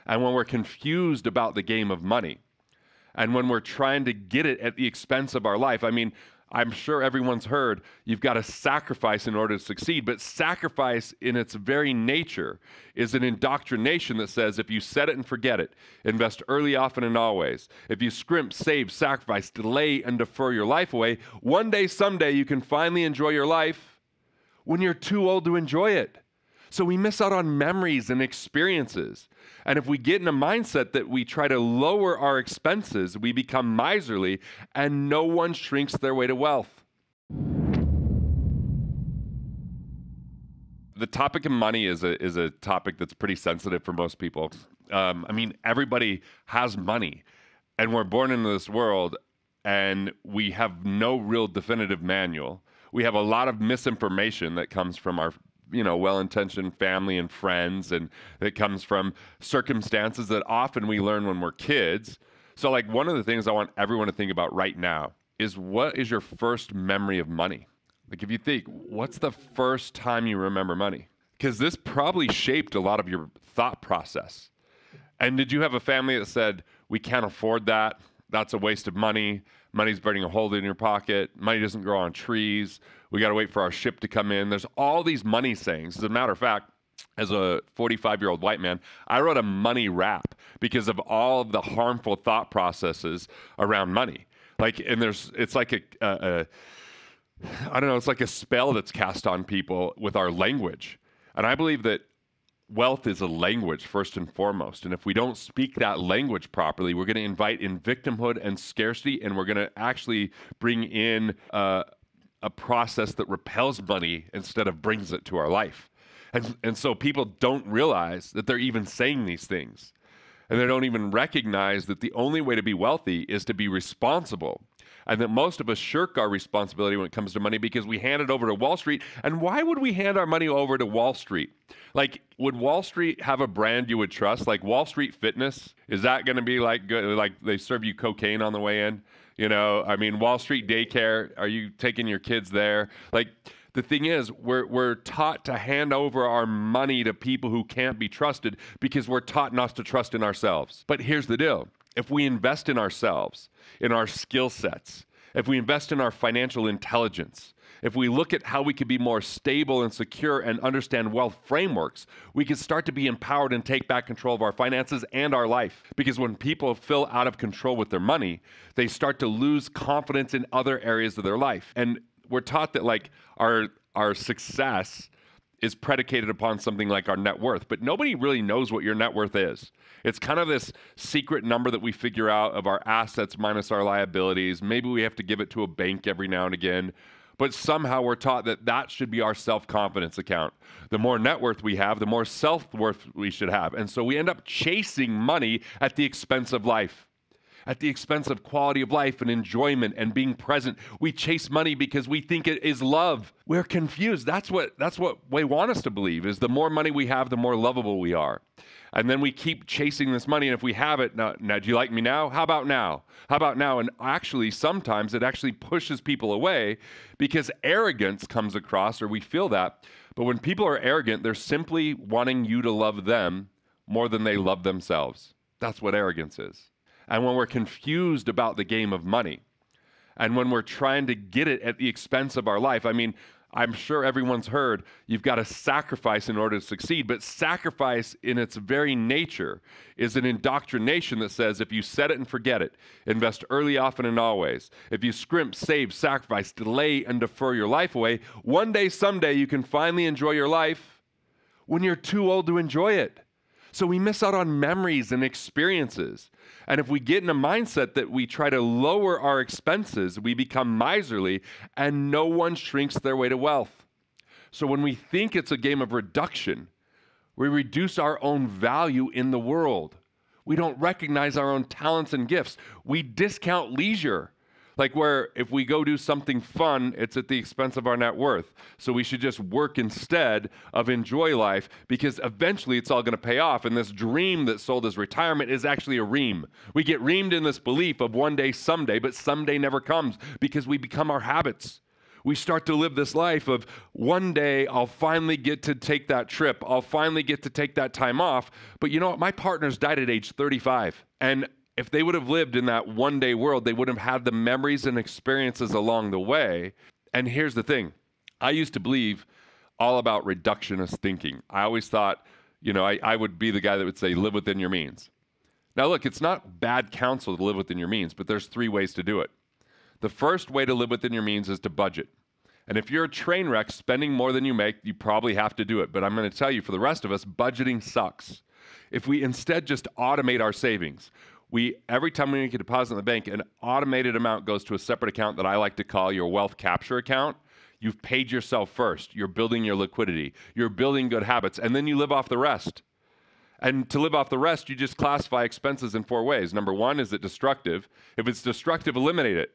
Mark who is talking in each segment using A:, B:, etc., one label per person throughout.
A: and when we're confused about the game of money, and when we're trying to get it at the expense of our life. I mean, I'm sure everyone's heard you've got to sacrifice in order to succeed, but sacrifice in its very nature is an indoctrination that says if you set it and forget it, invest early, often, and always. If you scrimp, save, sacrifice, delay, and defer your life away, one day, someday, you can finally enjoy your life when you're too old to enjoy it. So we miss out on memories and experiences. And if we get in a mindset that we try to lower our expenses, we become miserly, and no one shrinks their way to wealth. The topic of money is a topic that's pretty sensitive for most people. I mean, everybody has money, and we're born into this world, and we have no real definitive manual. We have a lot of misinformation that comes from our well-intentioned family and friends, and it comes from circumstances that often we learn when we're kids. So like one of the things I want everyone to think about right now is, what is your first memory of money? Like if you think, what's the first time you remember money? Because this probably shaped a lot of your thought process. And did you have a family that said, we can't afford that, that's a waste of money, money's burning a hole in your pocket, money doesn't grow on trees, we got to wait for our ship to come in? There's all these money sayings. As a matter of fact, as a 45-year-old white man, I wrote a money rap because of all of the harmful thought processes around money. Like, and it's like I don't know, it's like a spell that's cast on people with our language. And I believe that wealth is a language first and foremost. And if we don't speak that language properly, we're going to invite in victimhood and scarcity, and we're going to actually bring in a process that repels money instead of brings it to our life. And so people don't realize that they're even saying these things. And they don't even recognize that the only way to be wealthy is to be responsible. And that most of us shirk our responsibility when it comes to money because we hand it over to Wall Street. And why would we hand our money over to Wall Street? Like, would Wall Street have a brand you would trust? Like Wall Street Fitness? Is that going to be like they serve you cocaine on the way in? I mean, Wall Street Daycare, are you taking your kids there? Like, the thing is, we're taught to hand over our money to people who can't be trusted because we're taught not to trust in ourselves. But here's the deal. If we invest in ourselves, in our skill sets, if we invest in our financial intelligence, if we look at how we could be more stable and secure and understand wealth frameworks, we can start to be empowered and take back control of our finances and our life. Because when people feel out of control with their money, they start to lose confidence in other areas of their life. And we're taught that like our success is predicated upon something like our net worth, but nobody really knows what your net worth is. It's kind of this secret number that we figure out of our assets minus our liabilities. Maybe we have to give it to a bank every now and again, but somehow we're taught that that should be our self-confidence account. The more net worth we have, the more self-worth we should have. And so we end up chasing money at the expense of life, at the expense of quality of life and enjoyment and being present. We chase money because we think it is love. We're confused. That's what they want us to believe, is the more money we have, the more lovable we are. And then we keep chasing this money, and if we have it, now do you like me now? How about now? How about now? And actually, sometimes it actually pushes people away because arrogance comes across, or we feel that. But when people are arrogant, they're simply wanting you to love them more than they love themselves. That's what arrogance is. And when we're confused about the game of money, and when we're trying to get it at the expense of our life, I mean, I'm sure everyone's heard you've got to sacrifice in order to succeed, but sacrifice in its very nature is an indoctrination that says if you set it and forget it, invest early, often, and always. If you scrimp, save, sacrifice, delay, and defer your life away, one day, someday, you can finally enjoy your life when you're too old to enjoy it. So we miss out on memories and experiences. And if we get in a mindset that we try to lower our expenses, we become miserly, and no one shrinks their way to wealth. So when we think it's a game of reduction, we reduce our own value in the world. We don't recognize our own talents and gifts. We discount leisure. Like where if we go do something fun, it's at the expense of our net worth. So we should just work instead of enjoy life, because eventually it's all going to pay off. And this dream that's sold as retirement is actually a ream. We get reamed in this belief of one day, someday, but someday never comes because we become our habits. We start to live this life of one day I'll finally get to take that trip. I'll finally get to take that time off. But you know what? My partners died at age 35. And if they would have lived in that one day world, they would have had the memories and experiences along the way. And here's the thing. I used to believe all about reductionist thinking. I always thought, I would be the guy that would say, live within your means. Now, look, it's not bad counsel to live within your means, but there's 3 ways to do it. The first way to live within your means is to budget. And if you're a train wreck spending more than you make, you probably have to do it. But I'm going to tell you, for the rest of us, budgeting sucks. If we instead just automate our savings, every time we make a deposit in the bank, an automated amount goes to a separate account that I like to call your wealth capture account. You've paid yourself first. You're building your liquidity. You're building good habits, and then you live off the rest. And to live off the rest, you just classify expenses in 4 ways. Number 1, is it destructive? If it's destructive, eliminate it.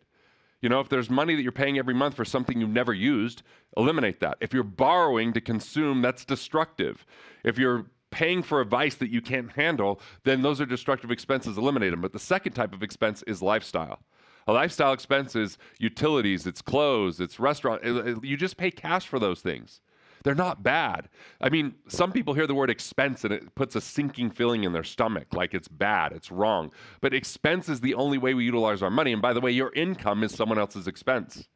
A: If there's money that you're paying every month for something you've never used, eliminate that. If you're borrowing to consume, that's destructive. If you're paying for a vice that you can't handle, then those are destructive expenses, eliminate them. But the second type of expense is lifestyle. A lifestyle expense is utilities, it's clothes, it's restaurant. You just pay cash for those things. They're not bad. I mean, some people hear the word expense and it puts a sinking feeling in their stomach, like it's bad, it's wrong. But expense is the only way we utilize our money. And by the way, your income is someone else's expense.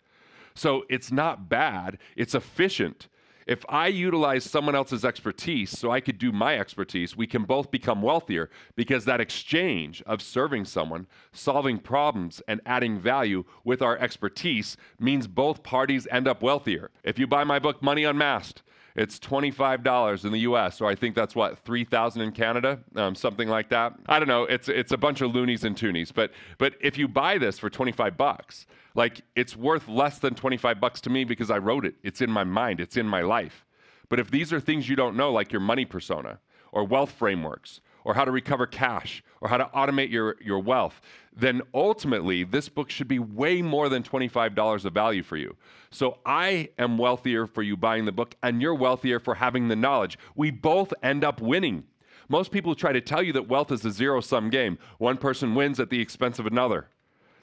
A: So it's not bad, it's efficient. If I utilize someone else's expertise so I could do my expertise, we can both become wealthier, because that exchange of serving someone, solving problems, and adding value with our expertise means both parties end up wealthier. If you buy my book, Money Unmasked, it's $25 in the US, or I think that's what, $3,000 in Canada, something like that. I don't know, it's a bunch of loonies and toonies, but if you buy this for $25, like, it's worth less than $25 to me because I wrote it. It's in my mind, it's in my life. But if these are things you don't know, like your money persona, or wealth frameworks, or how to recover cash, or how to automate your wealth, then ultimately this book should be way more than $25 of value for you. So I am wealthier for you buying the book, and you're wealthier for having the knowledge. We both end up winning. Most people try to tell you that wealth is a zero-sum game. One person wins at the expense of another.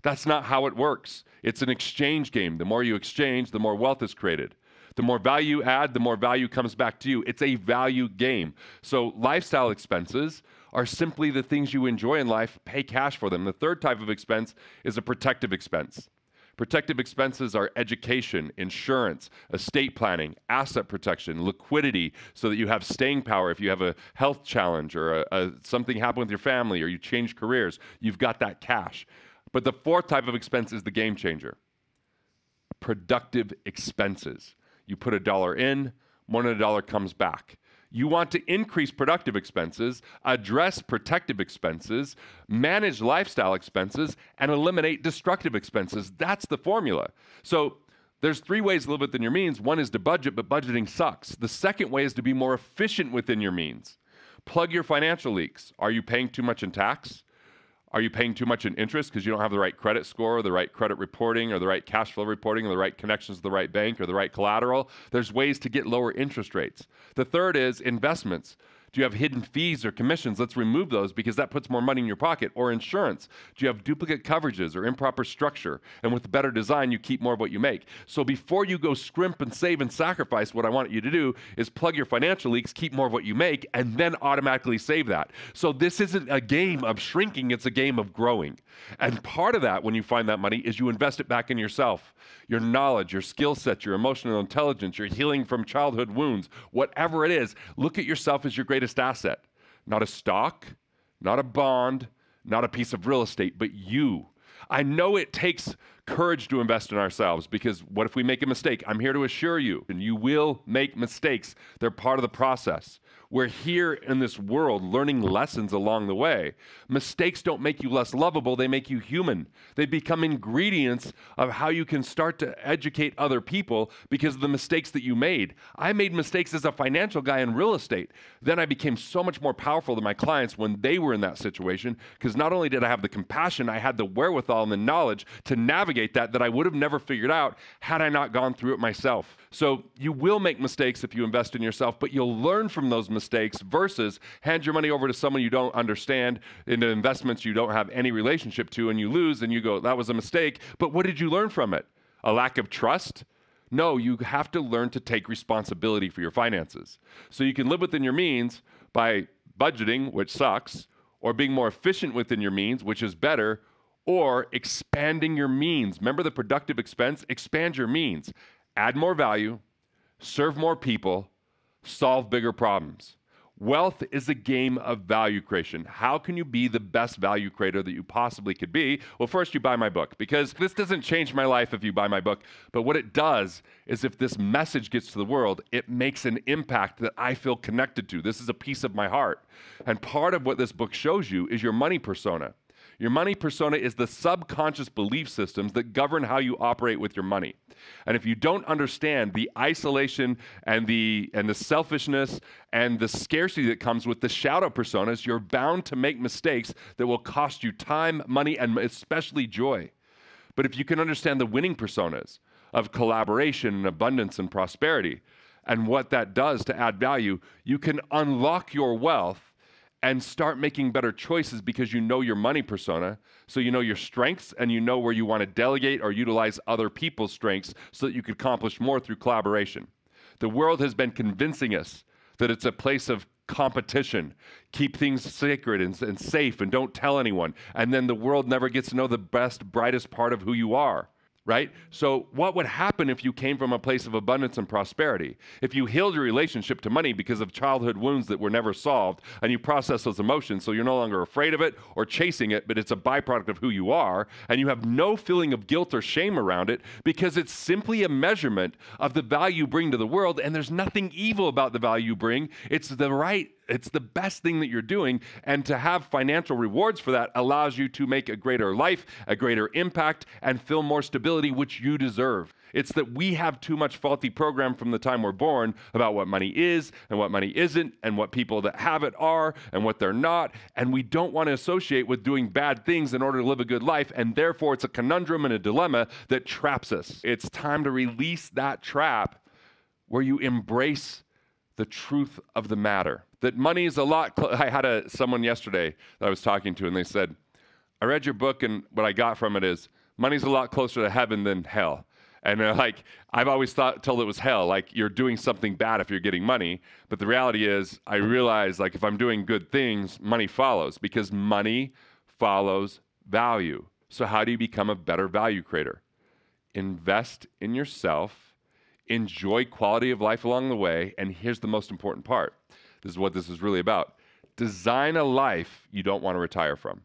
A: That's not how it works. It's an exchange game. The more you exchange, the more wealth is created. The more value you add, the more value comes back to you. It's a value game. So lifestyle expenses are simply the things you enjoy in life. Pay cash for them. The third type of expense is a protective expense. Protective expenses are education, insurance, estate planning, asset protection, liquidity, so that you have staying power. If you have a health challenge or something happen with your family, or you change careers, you've got that cash. But the fourth type of expense is the game changer. Productive expenses. You put $1 in, more than $1 comes back. You want to increase productive expenses, address protective expenses, manage lifestyle expenses, and eliminate destructive expenses. That's the formula. So there's 3 ways to live within your means. One is to budget, but budgeting sucks. The second way is to be more efficient within your means. Plug your financial leaks. Are you paying too much in tax? Are you paying too much in interest because you don't have the right credit score, or the right credit reporting, or the right cash flow reporting, or the right connections to the right bank, or the right collateral? There's ways to get lower interest rates. The third is investments. Do you have hidden fees or commissions? Let's remove those, because that puts more money in your pocket. Or insurance. Do you have duplicate coverages or improper structure? And with better design, you keep more of what you make. So before you go scrimp and save and sacrifice, what I want you to do is plug your financial leaks, keep more of what you make, and then automatically save that. So this isn't a game of shrinking, it's a game of growing. And part of that, when you find that money, is you invest it back in yourself. Your knowledge, your skill set, your emotional intelligence, your healing from childhood wounds, whatever it is, look at yourself as your greatest asset. Not a stock, not a bond, not a piece of real estate, but you. I know it takes courage to invest in ourselves, because what if we make a mistake? I'm here to assure you, and you will make mistakes. They're part of the process. We're here in this world learning lessons along the way. Mistakes don't make you less lovable, they make you human. They become ingredients of how you can start to educate other people because of the mistakes that you made. I made mistakes as a financial guy in real estate. Then I became so much more powerful than my clients when they were in that situation, because not only did I have the compassion, I had the wherewithal and the knowledge to navigate that I would have never figured out had I not gone through it myself. So you will make mistakes if you invest in yourself, but you'll learn from those mistakes versus hand your money over to someone you don't understand into investments you don't have any relationship to, and you lose and you go, that was a mistake. But what did you learn from it? A lack of trust? No, you have to learn to take responsibility for your finances. So you can live within your means by budgeting, which sucks, or being more efficient within your means, which is better, or expanding your means. Remember the productive expense? Expand your means. Add more value, serve more people, solve bigger problems. Wealth is a game of value creation. How can you be the best value creator that you possibly could be? Well, first you buy my book, because this doesn't change my life if you buy my book. But what it does is if this message gets to the world, it makes an impact that I feel connected to. This is a piece of my heart. And part of what this book shows you is your money persona. Your money persona is the subconscious belief systems that govern how you operate with your money. And if you don't understand the isolation and the selfishness and the scarcity that comes with the shadow personas, you're bound to make mistakes that will cost you time, money, and especially joy. But if you can understand the winning personas of collaboration and abundance and prosperity and what that does to add value, you can unlock your wealth and start making better choices because you know your money persona, so you know your strengths and you know where you want to delegate or utilize other people's strengths so that you can accomplish more through collaboration. The world has been convincing us that it's a place of competition. Keep things sacred and safe and don't tell anyone. And then the world never gets to know the best, brightest part of who you are. Right? So what would happen if you came from a place of abundance and prosperity? If you healed your relationship to money because of childhood wounds that were never solved, and you process those emotions so you're no longer afraid of it or chasing it, but it's a byproduct of who you are, and you have no feeling of guilt or shame around it because it's simply a measurement of the value you bring to the world, and there's nothing evil about the value you bring. It's the best thing that you're doing, and to have financial rewards for that allows you to make a greater life, a greater impact, and feel more stability, which you deserve. It's that we have too much faulty program from the time we're born about what money is and what money isn't, and what people that have it are and what they're not, and we don't want to associate with doing bad things in order to live a good life, and therefore it's a conundrum and a dilemma that traps us. It's time to release that trap where you embrace the truth of the matter. That money is a lot. I had someone yesterday that I was talking to, and they said, I read your book, and what I got from it is money's a lot closer to heaven than hell. And I've always told it was hell, like you're doing something bad if you're getting money. But the reality is, I realize like if I'm doing good things, money follows, because money follows value. So how do you become a better value creator? Invest in yourself, enjoy quality of life along the way, and here's the most important part. This is what this is really about. Design a life you don't want to retire from.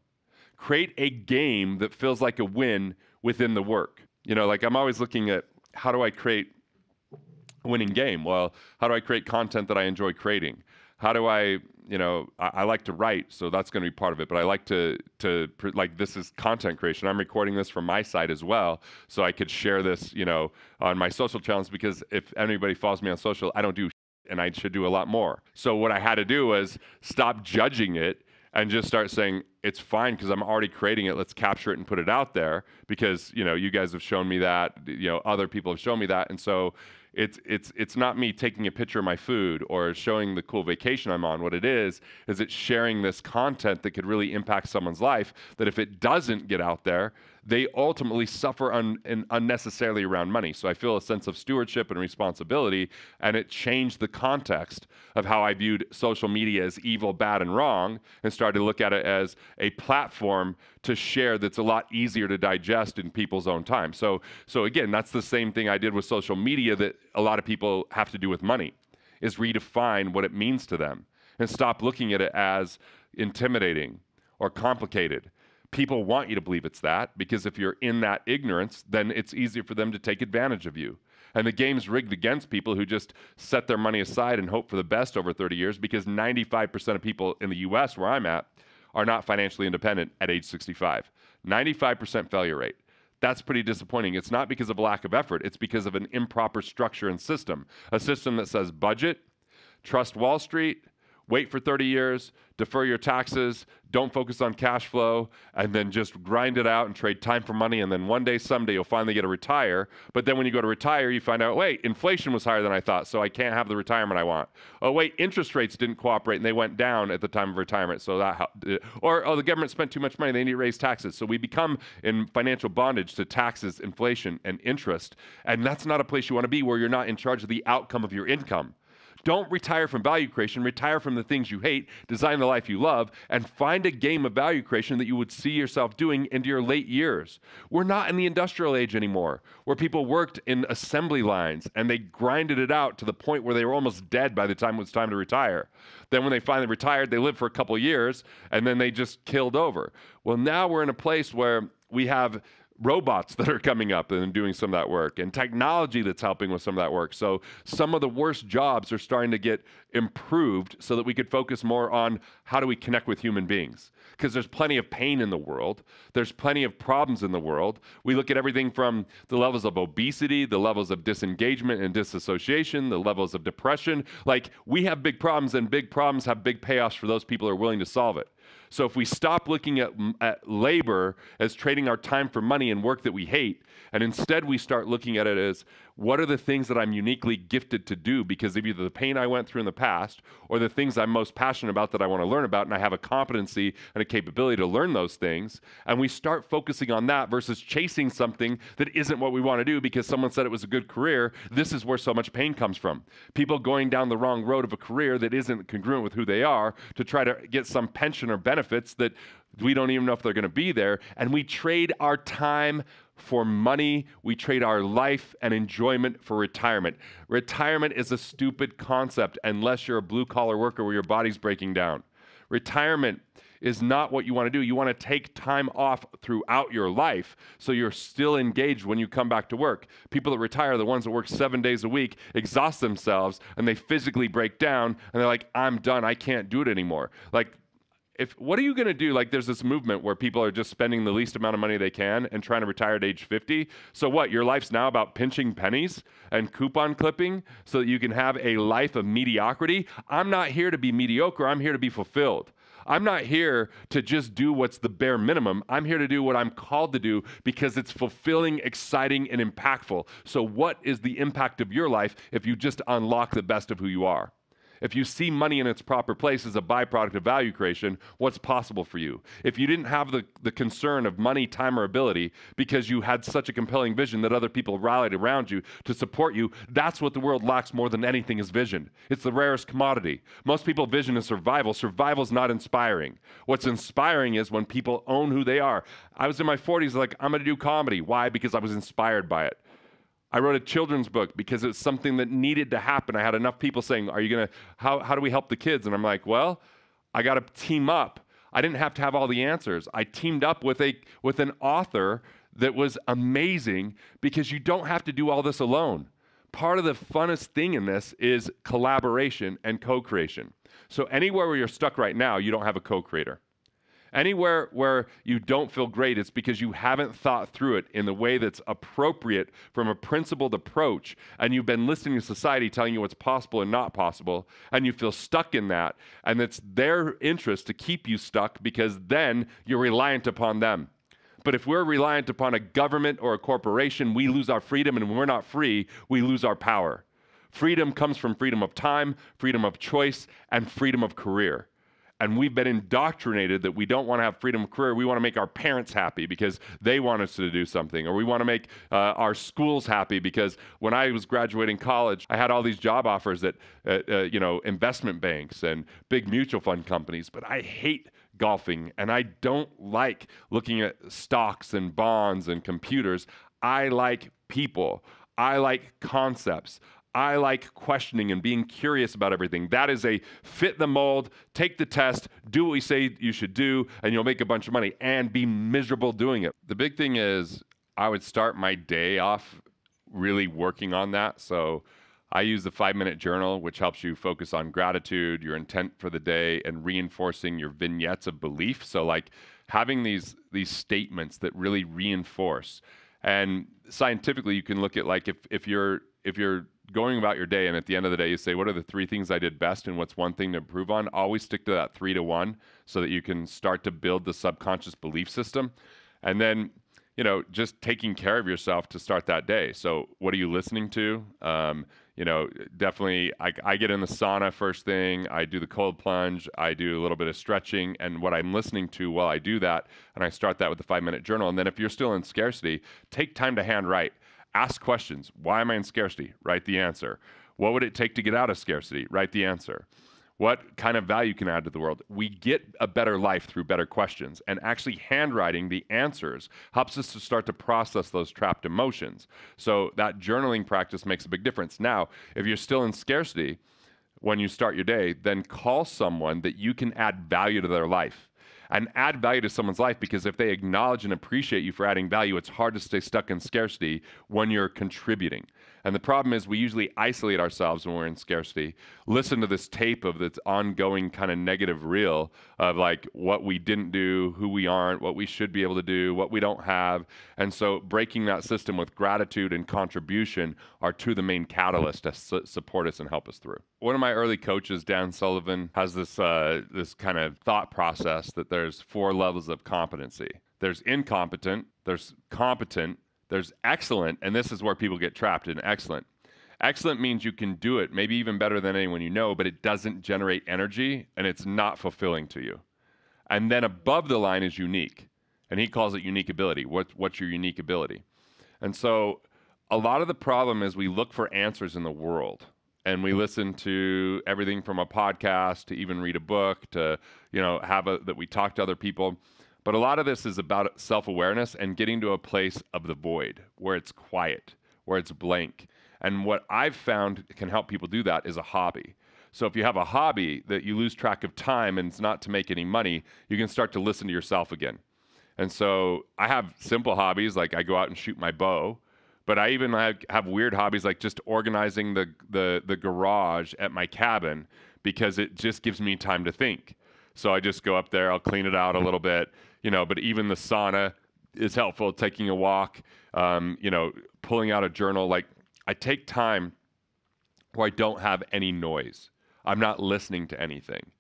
A: Create a game that feels like a win within the work. You know, like I'm always looking at how do I create a winning game? Well, how do I create content that I enjoy creating? How do I like to write, so that's going to be part of it. But I like to this is content creation. I'm recording this from my side as well, so I could share this, on my social channels, because if anybody follows me on social, I don't do and I should do a lot more. So what I had to do was stop judging it and just start saying, it's fine because I'm already creating it. Let's capture it and put it out there because, you guys have shown me that, other people have shown me that. And so it's not me taking a picture of my food or showing the cool vacation I'm on. What it is it's sharing this content that could really impact someone's life, that if it doesn't get out there, they ultimately suffer unnecessarily around money. So I feel a sense of stewardship and responsibility, and it changed the context of how I viewed social media as evil, bad, and wrong, and started to look at it as a platform to share that's a lot easier to digest in people's own time. So again, that's the same thing I did with social media that a lot of people have to do with money, is redefine what it means to them and stop looking at it as intimidating or complicated. People want you to believe it's that, because if you're in that ignorance, then it's easier for them to take advantage of you. And the game's rigged against people who just set their money aside and hope for the best over 30 years, because 95% of people in the US, where I'm at, are not financially independent at age 65. 95% failure rate. That's pretty disappointing. It's not because of a lack of effort. It's because of an improper structure and system. A system that says budget, trust Wall Street, Wait for 30 years, defer your taxes, don't focus on cash flow, and then just grind it out and trade time for money. And then one day, someday, you'll finally get to retire. But then when you go to retire, you find out, wait, inflation was higher than I thought, so I can't have the retirement I want. Oh, wait, interest rates didn't cooperate and they went down at the time of retirement, so that helped. Or, oh, the government spent too much money, they need to raise taxes. So we become in financial bondage to taxes, inflation, and interest. And that's not a place you want to be, where you're not in charge of the outcome of your income. Don't retire from value creation. Retire from the things you hate, design the life you love, and find a game of value creation that you would see yourself doing into your late years. We're not in the industrial age anymore, where people worked in assembly lines and they grinded it out to the point where they were almost dead by the time it was time to retire. Then when they finally retired, they lived for a couple of years and then they just killed over. Well, now we're in a place where we have robots that are coming up and doing some of that work, and technology that's helping with some of that work. So some of the worst jobs are starting to get improved so that we could focus more on how do we connect with human beings. Because there's plenty of pain in the world. There's plenty of problems in the world. We look at everything from the levels of obesity, the levels of disengagement and disassociation, the levels of depression. Like, we have big problems, and big problems have big payoffs for those people who are willing to solve it. So if we stop looking at labor as trading our time for money and work that we hate, and instead we start looking at it as, what are the things that I'm uniquely gifted to do because of either the pain I went through in the past or the things I'm most passionate about that I want to learn about, and I have a competency and a capability to learn those things, and we start focusing on that versus chasing something that isn't what we want to do because someone said it was a good career. This is where so much pain comes from. People going down the wrong road of a career that isn't congruent with who they are to try to get some pension or benefits that we don't even know if they're going to be there. And we trade our time for money. We trade our life and enjoyment for retirement. Retirement is a stupid concept unless you're a blue-collar worker where your body's breaking down. Retirement is not what you want to do. You want to take time off throughout your life so you're still engaged when you come back to work. People that retire are the ones that work 7 days a week, exhaust themselves, and they physically break down, and they're like, I'm done. I can't do it anymore. Like, what are you going to do? Like, there's this movement where people are just spending the least amount of money they can and trying to retire at age 50. So what? Your life's now about pinching pennies and coupon clipping so that you can have a life of mediocrity? I'm not here to be mediocre. I'm here to be fulfilled. I'm not here to just do what's the bare minimum. I'm here to do what I'm called to do because it's fulfilling, exciting, and impactful. So what is the impact of your life if you just unlock the best of who you are? If you see money in its proper place as a byproduct of value creation, what's possible for you? If you didn't have the concern of money, time, or ability because you had such a compelling vision that other people rallied around you to support you, that's what the world lacks more than anything is vision. It's the rarest commodity. Most people vision is survival. Survival's not inspiring. What's inspiring is when people own who they are. I was in my 40s like, I'm going to do comedy. Why? Because I was inspired by it. I wrote a children's book because it's something that needed to happen. I had enough people saying, are you going to, how do we help the kids? And I'm like, well, I got to team up. I didn't have to have all the answers. I teamed up with an author that was amazing because you don't have to do all this alone. Part of the funnest thing in this is collaboration and co-creation. So anywhere where you're stuck right now, you don't have a co-creator. Anywhere where you don't feel great, it's because you haven't thought through it in the way that's appropriate from a principled approach, and you've been listening to society telling you what's possible and not possible, and you feel stuck in that, and it's their interest to keep you stuck because then you're reliant upon them. But if we're reliant upon a government or a corporation, we lose our freedom, and when we're not free, we lose our power. Freedom comes from freedom of time, freedom of choice, and freedom of career. And we've been indoctrinated that we don't want to have freedom of career. We want to make our parents happy because they want us to do something. Or we want to make our schools happy because when I was graduating college, I had all these job offers at investment banks and big mutual fund companies. But I hate golfing, and I don't like looking at stocks and bonds and computers. I like people. I like concepts. I like questioning and being curious about everything. That is a fit the mold, take the test, do what we say you should do, and you'll make a bunch of money and be miserable doing it. The big thing is I would start my day off really working on that. So I use the 5-minute journal, which helps you focus on gratitude, your intent for the day, and reinforcing your vignettes of belief. So like having these statements that really reinforce. And scientifically, you can look at like if you're going about your day, and at the end of the day, you say, what are the 3 things I did best and what's one thing to improve on? Always stick to that 3 to 1 so that you can start to build the subconscious belief system. And then, just taking care of yourself to start that day. So what are you listening to? Definitely I get in the sauna first thing. I do the cold plunge. I do a little bit of stretching. And what I'm listening to while I do that, and I start that with the 5-minute journal. And then if you're still in scarcity, take time to handwrite. Ask questions. Why am I in scarcity? Write the answer. What would it take to get out of scarcity? Write the answer. What kind of value can I add to the world? We get a better life through better questions, and actually handwriting the answers helps us to start to process those trapped emotions. So that journaling practice makes a big difference. Now, if you're still in scarcity when you start your day, then call someone that you can add value to their life. And add value to someone's life, because if they acknowledge and appreciate you for adding value, it's hard to stay stuck in scarcity when you're contributing. And the problem is we usually isolate ourselves when we're in scarcity. Listen to this tape of this ongoing kind of negative reel of like what we didn't do, who we aren't, what we should be able to do, what we don't have. And so breaking that system with gratitude and contribution are 2 of the main catalysts to support us and help us through. One of my early coaches, Dan Sullivan, has this kind of thought process that there's 4 levels of competency. There's incompetent, there's competent, there's excellent, and this is where people get trapped in excellent. Excellent means you can do it, maybe even better than anyone you know, but it doesn't generate energy, and it's not fulfilling to you. And then above the line is unique, and he calls it unique ability. What's your unique ability? And so a lot of the problem is we look for answers in the world, and we listen to everything from a podcast to even read a book to, that we talk to other people. But a lot of this is about self-awareness and getting to a place of the void where it's quiet, where it's blank. And what I've found can help people do that is a hobby. So if you have a hobby that you lose track of time and it's not to make any money, you can start to listen to yourself again. And so I have simple hobbies, like I go out and shoot my bow, but I even have weird hobbies like just organizing the garage at my cabin, because it just gives me time to think. So I just go up there, I'll clean it out a little bit, but even the sauna is helpful, taking a walk, pulling out a journal. Like I take time where I don't have any noise. I'm not listening to anything.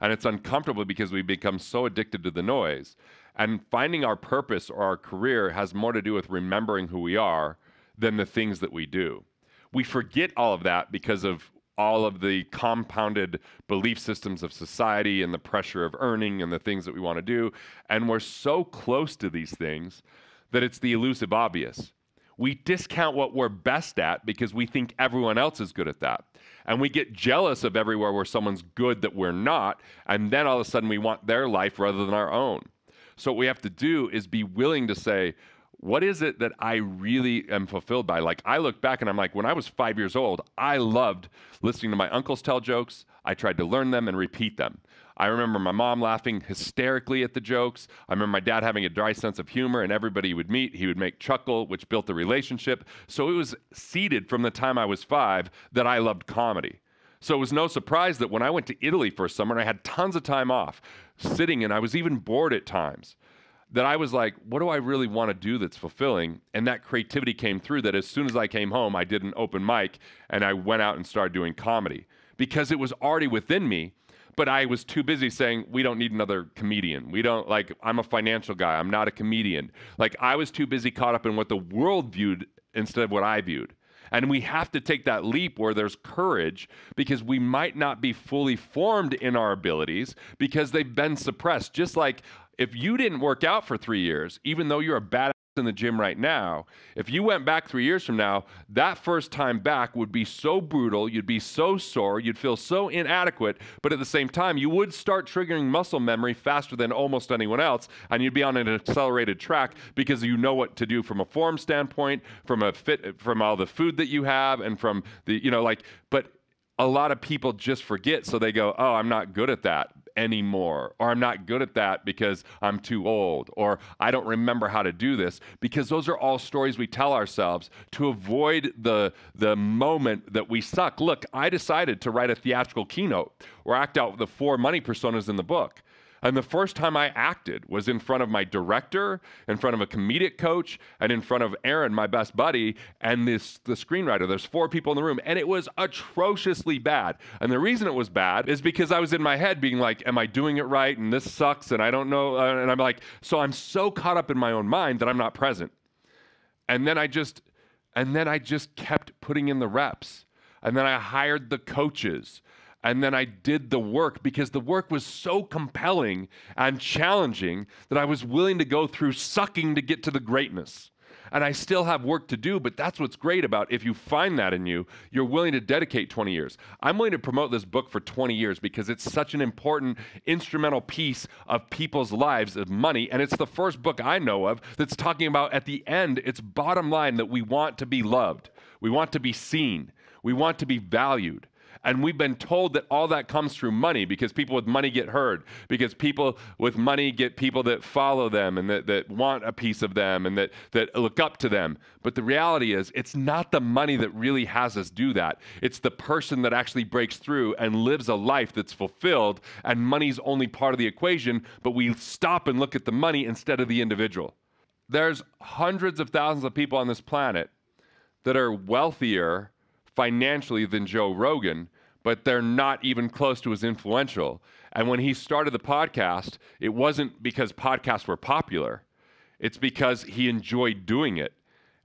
A: And it's uncomfortable because we become so addicted to the noise. And finding our purpose or our career has more to do with remembering who we are than the things that we do. We forget all of that because of all of the compounded belief systems of society and the pressure of earning and the things that we want to do. And we're so close to these things that it's the elusive obvious. We discount what we're best at because we think everyone else is good at that. And we get jealous of everywhere where someone's good that we're not. And then all of a sudden we want their life rather than our own. So what we have to do is be willing to say, what is it that I really am fulfilled by? Like I look back and I'm like, when I was 5 years old, I loved listening to my uncles tell jokes. I tried to learn them and repeat them. I remember my mom laughing hysterically at the jokes. I remember my dad having a dry sense of humor, and everybody would meet, he would make chuckle, which built the relationship. So it was seeded from the time I was 5 that I loved comedy. So it was no surprise that when I went to Italy for a summer and I had tons of time off, sitting, and I was even bored at times, that I was like, what do I really want to do that's fulfilling? And that creativity came through, that as soon as I came home, I did an open mic and I went out and started doing comedy because it was already within me. But I was too busy saying, we don't need another comedian. I'm a financial guy. I'm not a comedian. Like I was too busy caught up in what the world viewed instead of what I viewed. And we have to take that leap where there's courage, because we might not be fully formed in our abilities because they've been suppressed. Just like if you didn't work out for 3 years, even though you're a badass in the gym right now, if you went back 3 years from now, that first time back would be so brutal, you'd be so sore, you'd feel so inadequate, but at the same time, you would start triggering muscle memory faster than almost anyone else, and you'd be on an accelerated track because you know what to do from a form standpoint, from all the food that you have, and from but a lot of people just forget, so they go, oh, I'm not good at that anymore, or I'm not good at that because I'm too old, or I don't remember how to do this, because those are all stories we tell ourselves to avoid the moment that we suck. Look, I decided to write a theatrical keynote or act out the 4 money personas in the book. And the first time I acted was in front of my director, in front of a comedic coach, and in front of Aaron, my best buddy, and the screenwriter. There's 4 people in the room, and it was atrociously bad. And the reason it was bad is because I was in my head being like, am I doing it right? And this sucks, and I don't know. And I'm like, so I'm so caught up in my own mind that I'm not present. And then I just kept putting in the reps. And then I hired the coaches. And then I did the work because the work was so compelling and challenging that I was willing to go through sucking to get to the greatness. And I still have work to do, but that's what's great about if you find that in you, you're willing to dedicate 20 years. I'm willing to promote this book for 20 years because it's such an important instrumental piece of people's lives of money. And it's the first book I know of that's talking about at the end, it's bottom line that we want to be loved. We want to be seen. We want to be valued. And we've been told that all that comes through money because people with money get heard, because people with money get people that follow them and that want a piece of them and that look up to them. But the reality is it's not the money that really has us do that. It's the person that actually breaks through and lives a life that's fulfilled, and money's only part of the equation, but we stop and look at the money instead of the individual. There's hundreds of thousands of people on this planet that are wealthier financially than Joe Rogan, but they're not even close to as influential. And when he started the podcast, it wasn't because podcasts were popular. It's because he enjoyed doing it.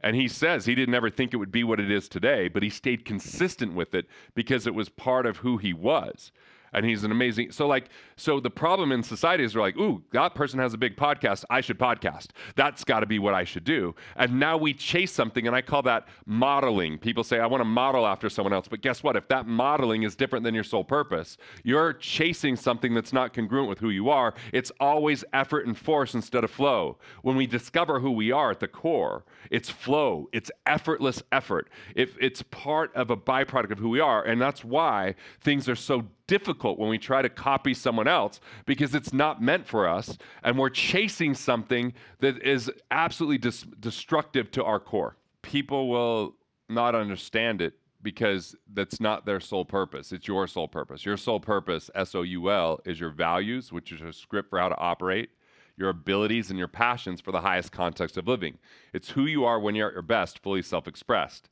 A: And he says he didn't ever think it would be what it is today, but he stayed consistent with it because it was part of who he was. And he's an amazing, so the problem in society is we're like, ooh, that person has a big podcast, I should podcast. That's got to be what I should do. And now we chase something, and I call that modeling. People say, I want to model after someone else. But guess what? If that modeling is different than your sole purpose, you're chasing something that's not congruent with who you are. It's always effort and force instead of flow. When we discover who we are at the core, it's flow. It's effortless effort. It's part of a byproduct of who we are. And that's why things are so difficult when we try to copy someone else, because it's not meant for us, and we're chasing something that is absolutely destructive to our core. People will not understand it because that's not their sole purpose. It's your sole purpose. Your sole purpose, S-O-U-L, is your values, which is a script for how to operate, your abilities and your passions for the highest context of living. It's who you are when you're at your best, fully self-expressed.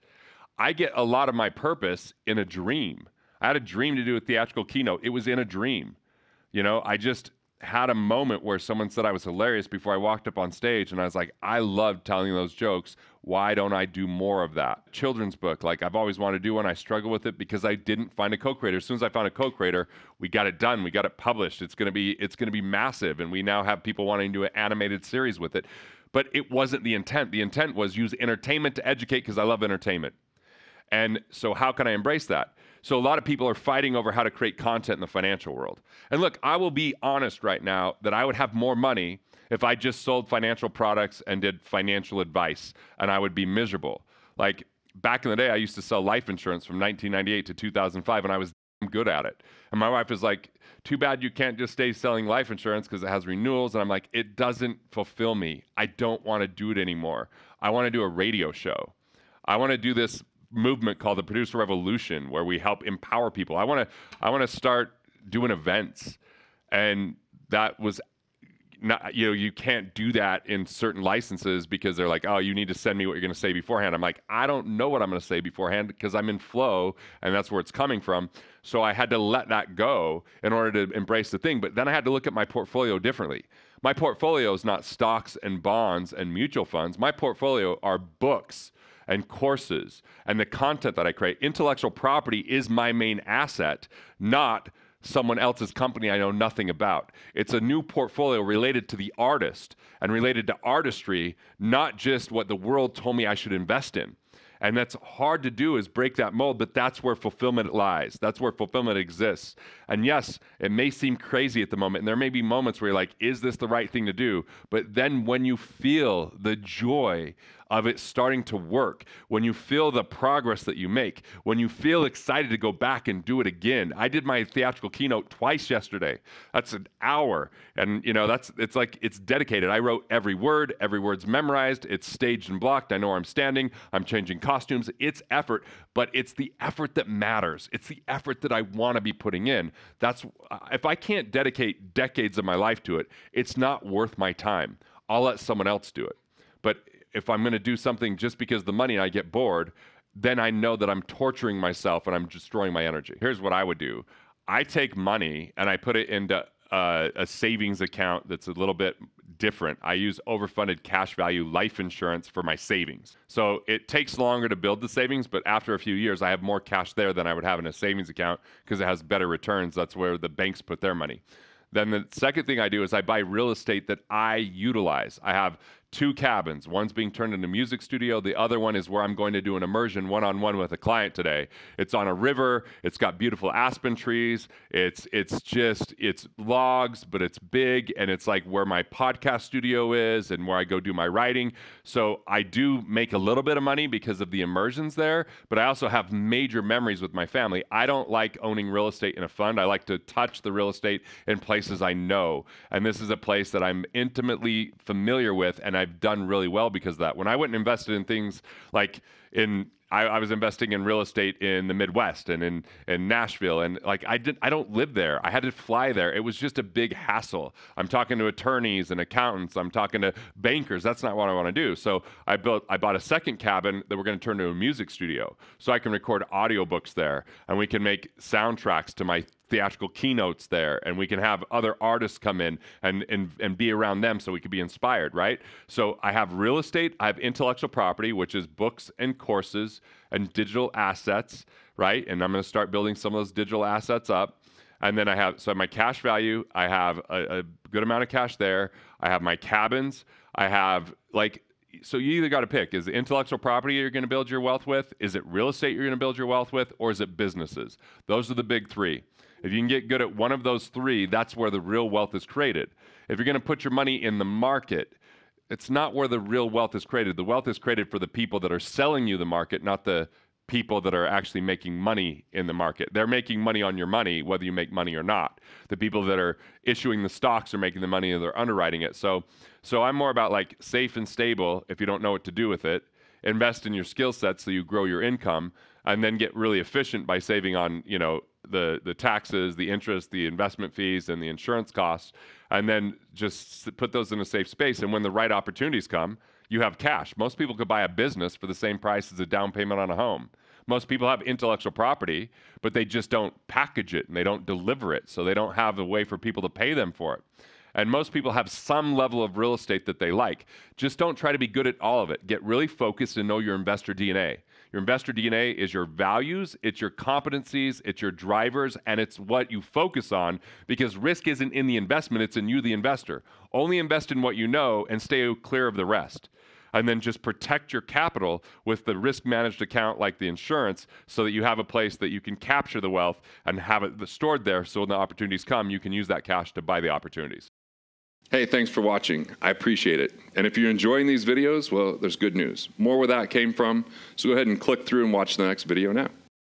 A: I get a lot of my purpose in a dream. I had a dream to do a theatrical keynote. It was in a dream. I just had a moment where someone said I was hilarious before I walked up on stage, and I was like, I love telling those jokes. Why don't I do more of that? Children's book, I've always wanted to do one. I struggle with it because I didn't find a co-creator. As soon as I found a co-creator, we got it done. We got it published. It's gonna be massive, and we now have people wanting to do an animated series with it. But it wasn't the intent. The intent was use entertainment to educate because I love entertainment. And so how can I embrace that? So a lot of people are fighting over how to create content in the financial world. And look, I will be honest right now that I would have more money if I just sold financial products and did financial advice, and I would be miserable. Back in the day, I used to sell life insurance from 1998 to 2005, and I was good at it. And my wife was like, too bad you can't just stay selling life insurance because it has renewals. And I'm like, it doesn't fulfill me. I don't want to do it anymore. I want to do a radio show. I want to do this movement called the Producer Revolution, where we help empower people. I want to start doing events, and that was not, you can't do that in certain licenses because they're like, oh, you need to send me what you're going to say beforehand. I'm like, I don't know what I'm going to say beforehand because I'm in flow, and that's where it's coming from. So I had to let that go in order to embrace the thing. But then I had to look at my portfolio differently. My portfolio is not stocks and bonds and mutual funds. My portfolio are books and courses and the content that I create. Intellectual property is my main asset, not someone else's company I know nothing about. It's a new portfolio related to the artist and related to artistry, not just what the world told me I should invest in. And that's hard to do, is break that mold, but that's where fulfillment lies. That's where fulfillment exists. And yes, it may seem crazy at the moment, and there may be moments where you're like, is this the right thing to do? But then when you feel the joy of it starting to work, when you feel the progress that you make, when you feel excited to go back and do it again. I did my theatrical keynote twice yesterday. That's an hour. And it's dedicated. I wrote every word's memorized, it's staged and blocked. I know where I'm standing, I'm changing colors. costumes, it's effort, but it's the effort that matters. It's the effort that I want to be putting in. That's if I can't dedicate decades of my life to it, it's not worth my time. I'll let someone else do it. But if I'm going to do something just because of the money and I get bored, then I know that I'm torturing myself and I'm destroying my energy. Here's what I would do. I take money and I put it into a savings account that's a little bit different. I use overfunded cash value life insurance for my savings. So it takes longer to build the savings, but after a few years, I have more cash there than I would have in a savings account because it has better returns. That's where the banks put their money. Then the second thing I do is I buy real estate that I utilize. I have 2 cabins. One's being turned into a music studio. The other one is where I'm going to do an immersion one-on-one with a client today. It's on a river. It's got beautiful aspen trees. It's logs, but it's big, and it's like where my podcast studio is and where I go do my writing. So I do make a little bit of money because of the immersions there, but I also have major memories with my family. I don't like owning real estate in a fund. I like to touch the real estate in places I know, and this is a place that I'm intimately familiar with, and I've done really well because of that. When I went and invested in things like I was investing in real estate in the Midwest and in Nashville, and like I don't live there. I had to fly there. It was just a big hassle. I'm talking to attorneys and accountants. I'm talking to bankers. That's not what I want to do. So I bought a second cabin that we're going to turn into a music studio, so I can record audiobooks there, and we can make soundtracks to my theatrical keynotes there, and we can have other artists come in and be around them so we could be inspired, right? So I have real estate, I have intellectual property, which is books and courses and digital assets, right? And I'm going to start building some of those digital assets up. And then I have my cash value, I have a good amount of cash there. I have my cabins. I have so you either got to pick, is it intellectual property you're going to build your wealth with? Is it real estate you're going to build your wealth with? Or is it businesses? Those are the big 3. If you can get good at one of those 3, that's where the real wealth is created. If you're going to put your money in the market, it's not where the real wealth is created. The wealth is created for the people that are selling you the market, not the people that are actually making money in the market. They're making money on your money, whether you make money or not. The people that are issuing the stocks are making the money and they're underwriting it. So I'm more about like safe and stable if you don't know what to do with it. Invest in your skill set so you grow your income, and then get really efficient by saving on, the taxes, the interest, the investment fees, and the insurance costs, and then just put those in a safe space. And when the right opportunities come, you have cash. Most people could buy a business for the same price as a down payment on a home. Most people have intellectual property, but they just don't package it and they don't deliver it, so they don't have a way for people to pay them for it. And most people have some level of real estate that they like. Just don't try to be good at all of it. Get really focused and know your investor DNA. Your investor DNA is your values, it's your competencies, it's your drivers, and it's what you focus on, because risk isn't in the investment, it's in you, the investor. Only invest in what you know and stay clear of the rest. And then just protect your capital with the risk managed account like the insurance, so that you have a place that you can capture the wealth and have it stored there, so when the opportunities come, you can use that cash to buy the opportunities. Hey, thanks for watching. I appreciate it. And if you're enjoying these videos, well, there's good news. More where that came from, so go ahead and click through and watch the next video now.